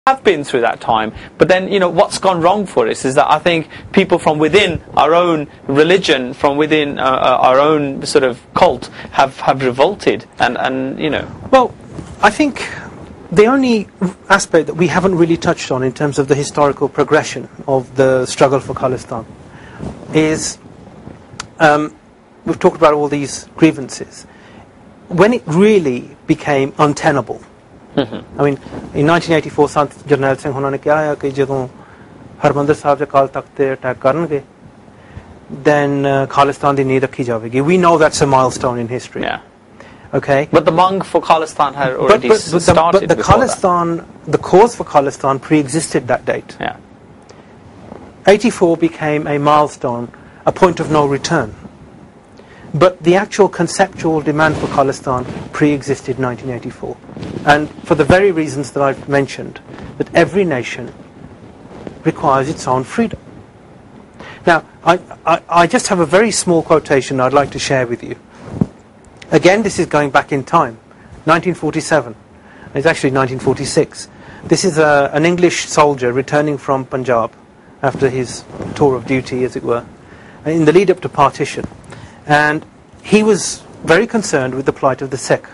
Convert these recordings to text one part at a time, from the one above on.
have been through that time, but then, you know, what's gone wrong for us is that I think people from within our own religion, from within our own sort of cult, have revolted, and you know. Well, I think the only aspect that we haven't really touched on in terms of the historical progression of the struggle for Khalistan is, we've talked about all these grievances. When it really became untenable, I mean, in 1984, Sant Jarnail Singh होना ने क्या है कि जदों हरमंदिर साहब जे काल तख्त ते attack करनगे, then Khalistan दी नींव रखी जाएगी. We know that's a milestone in history. Yeah. Okay. But the monk for Khalistan had already started. But the Khalistan, the cause for Khalistan pre-existed that date. Yeah. 84 became a milestone, a point of no return. But the actual conceptual demand for Khalistan pre-existed 1984. And for the very reasons that I've mentioned, that every nation requires its own freedom. Now, I just have a very small quotation I'd like to share with you. Again, this is going back in time, 1947. It's actually 1946. This is an English soldier returning from Punjab after his tour of duty, as it were, in the lead up to partition. And he was very concerned with the plight of the Sikh.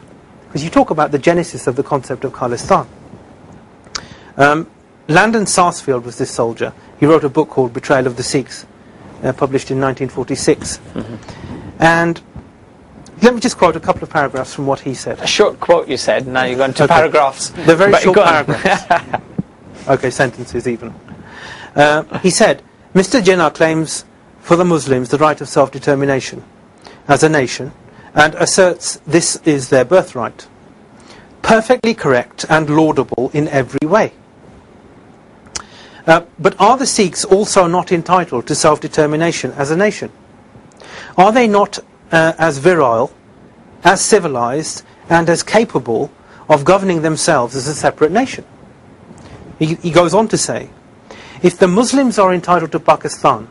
Because you talk about the genesis of the concept of Khalistan. Landon Sarsfield was this soldier. He wrote a book called Betrayal of the Sikhs, published in 1946. And let me just quote a couple of paragraphs from what he said. A short quote, you said. Now you're going to paragraphs. They're very short paragraphs. Okay, sentences even. He said, Mr. Jinnah claims for the Muslims the right of self-determination as a nation and asserts this is their birthright. Perfectly correct and laudable in every way. But are the Sikhs also not entitled to self-determination as a nation? Are they not as virile, as civilized, and as capable of governing themselves as a separate nation? He goes on to say, if the Muslims are entitled to Pakistan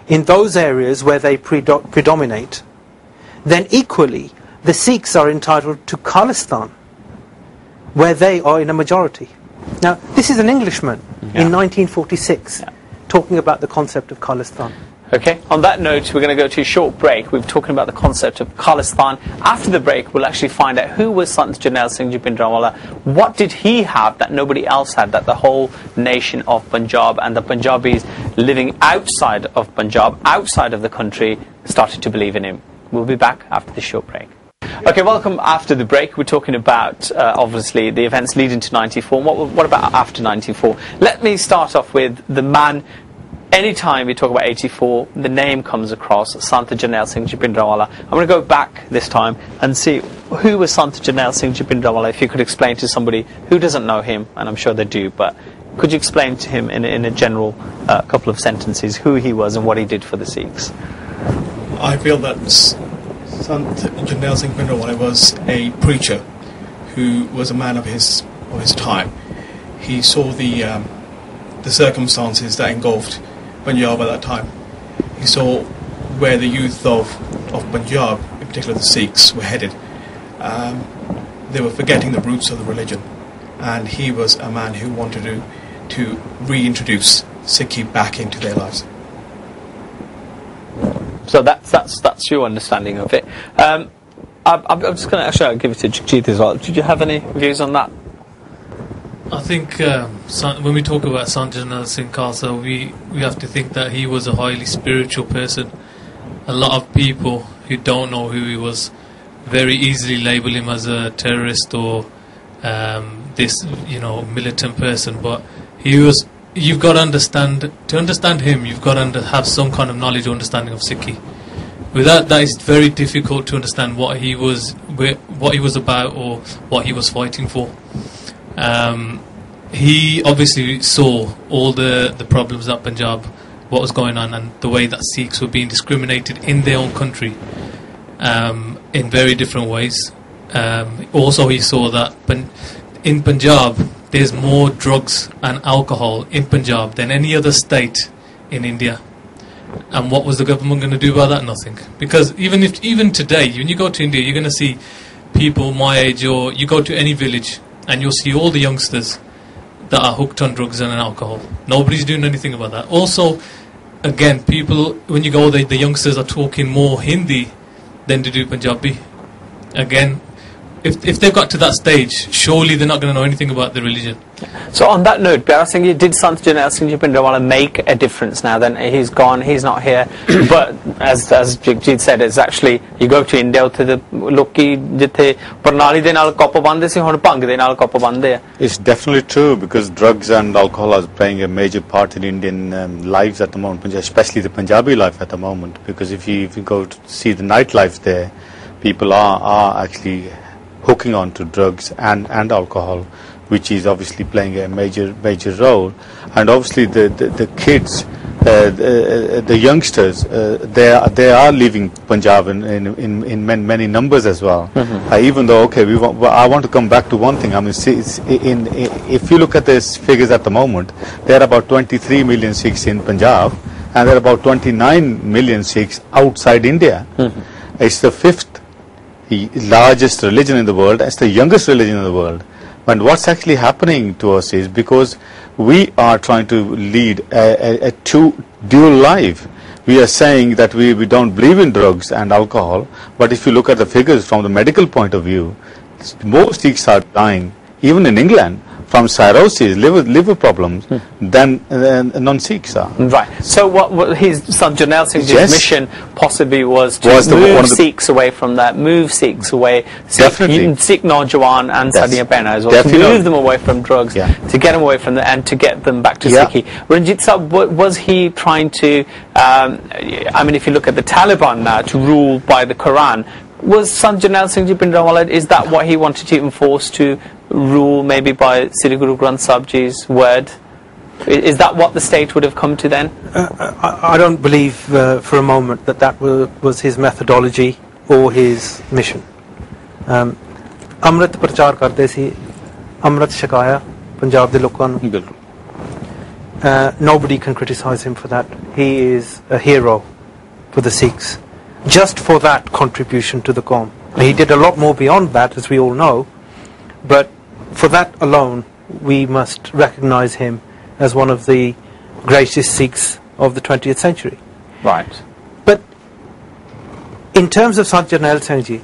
in those areas where they predominate, then equally the Sikhs are entitled to Khalistan, where they are in a majority. Now, this is an Englishman in 1946 talking about the concept of Khalistan. Okay, on that note, we're going to go to a short break. We're talking about the concept of Khalistan. After the break, we'll actually find out who was Sant Jarnail Singh Bhindranwala. What did he have that nobody else had, that the whole nation of Punjab and the Punjabis living outside of Punjab, outside of the country, started to believe in him. We'll be back after this short break. Okay, welcome after the break. We're talking about, obviously, the events leading to 94. What about after 94? Let me start off with the man. Anytime we talk about 84, the name comes across, Sant Jarnail Singh Bhindranwala. I'm going to go back this time and see who was Sant Jarnail Singh Bhindranwala. If you could explain to somebody who doesn't know him, and I'm sure they do, but could you explain to him in a general couple of sentences who he was and what he did for the Sikhs? I feel that Sant Jarnail Singh Bhindranwala was a preacher who was a man of his time. He saw the circumstances that engulfed Punjab at that time. He saw where the youth of Punjab, in particular the Sikhs, were headed. They were forgetting the roots of the religion, and he was a man who wanted to reintroduce Sikhi back into their lives. So that's your understanding of it. I'm just going to actually give it to Jagjit as well. Did you have any views on that? I think when we talk about Sant Jarnail Singh Khalsa, we have to think that he was a highly spiritual person. A lot of people who don't know who he was very easily label him as a terrorist or this, militant person. But he was. You've got to understand him. You've got to have some kind of knowledge or understanding of Sikhi. Without that, it's very difficult to understand what he was about or what he was fighting for. He obviously saw all the problems that Punjab, what was going on, and the way that Sikhs were being discriminated in their own country in very different ways. Also, he saw that in Punjab, there's more drugs and alcohol in Punjab than any other state in India. And what was the government going to do about that? Nothing. Because even today, when you go to India, you're going to see people my age, or you go to any village, and you'll see all the youngsters that are hooked on drugs and alcohol. Nobody's doing anything about that. Also, again, people, when you go there, the youngsters are talking more Hindi than they do Punjabi. Again, if they've got to that stage, surely they're not going to know anything about the religion. So on that note, Pyara Singh ji, did Sant Jarnail Singh ji Bhindranwala make a difference now? Then he's gone, he's not here. But as Jagjit said, it's actually, you go to India, ਉੱਥੇ the ਲੋਕੀ ਜਿੱਥੇ ਪ੍ਰਣਾਲੀ ਦੇ ਨਾਲ cup ਬੰਨਦੇ ਸੀ ਹੁਣ ਭੰਗ ਦੇ ਨਾਲ ਕੱਪ ਬੰਨਦੇ ਆ. It's definitely true, because drugs and alcohol are playing a major part in Indian lives at the moment, especially the Punjabi life at the moment. Because if you go to see the nightlife there, people are actually hooking on to drugs and alcohol, which is obviously playing a major role. And obviously the kids, the youngsters, they are leaving Punjab in many numbers as well. Even though, okay, I want to come back to one thing. I mean, if you look at these figures at the moment, there are about 23 million Sikhs in Punjab, and there are about 29 million Sikhs outside India. It's the fifth largest religion in the world. It's the youngest religion in the world. And what's actually happening to us is, because we are trying to lead a dual life. We are saying that we don't believe in drugs and alcohol, but if you look at the figures from the medical point of view, most Sikhs are dying, even in England, from cirrhosis, liver problems, than non-Sikhs are. Right. So what his Sant Jarnail Singh ji's mission possibly was to Was move Sikhs away from that, move Sikhs away, Definitely. Sikh Naujawan and Sadiya Behna as well, to Definitely. move them away from drugs, Yeah. to get them away from the, and to get them back to Yeah. Sikhi. Ranjit Saab, was he trying to, I mean, if you look at the Taliban now, to rule by the Quran, was Sant Jarnail Singh ji Bhindranwala, is that what he wanted to enforce, to rule maybe by Sri Guru Granth Sahib ji's word? Is that what the state would have come to then? I don't believe for a moment that was his methodology or his mission. Amrit prachar ਕਰਦੇ ਸੀ, Amrit ਛਕਾਇਆ ਪੰਜਾਬ ਦੇ ਲੋਕਾਂ ਨੂੰ. ਬਿਲਕੁਲ. Nobody can criticize him for that. He is a hero for the Sikhs, just for that contribution to the Qawm. He did a lot more beyond that, as we all know, but for that alone, we must recognize him as one of the greatest Sikhs of the 20th century. Right. But in terms of Sant Jarnail Singh ji,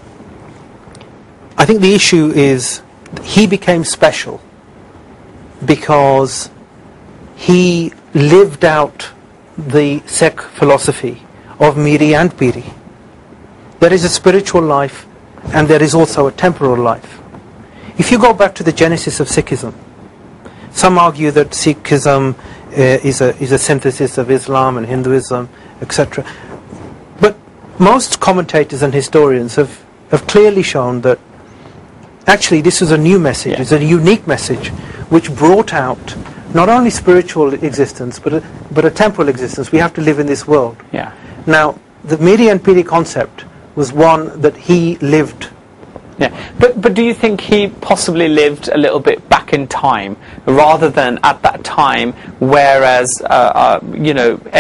I think the issue is he became special because he lived out the Sikh philosophy of Miri and Piri. There is a spiritual life and there is also a temporal life. If you go back to the genesis of Sikhism, some argue that Sikhism is a synthesis of Islam and Hinduism, etc. But most commentators and historians have clearly shown that actually this is a new message, Yeah. it's a unique message which brought out not only spiritual existence but a temporal existence. We have to live in this world. Yeah. Now, the Miri and Piri concept was one that he lived. Yeah, but do you think he possibly lived a little bit back in time rather than at that time? Whereas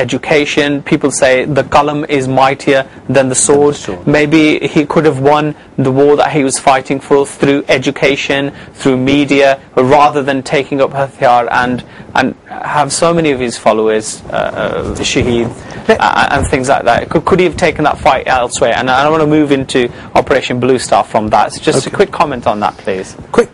education, people say the qalam is mightier than the sword. Maybe he could have won the war that he was fighting for through education, through media, rather than taking up Hathiyar and have so many of his followers shaheed and things like that. Could he have taken that fight elsewhere? And I want to move into Operation Blue Star from that. So just a quick comment on that, please. Quick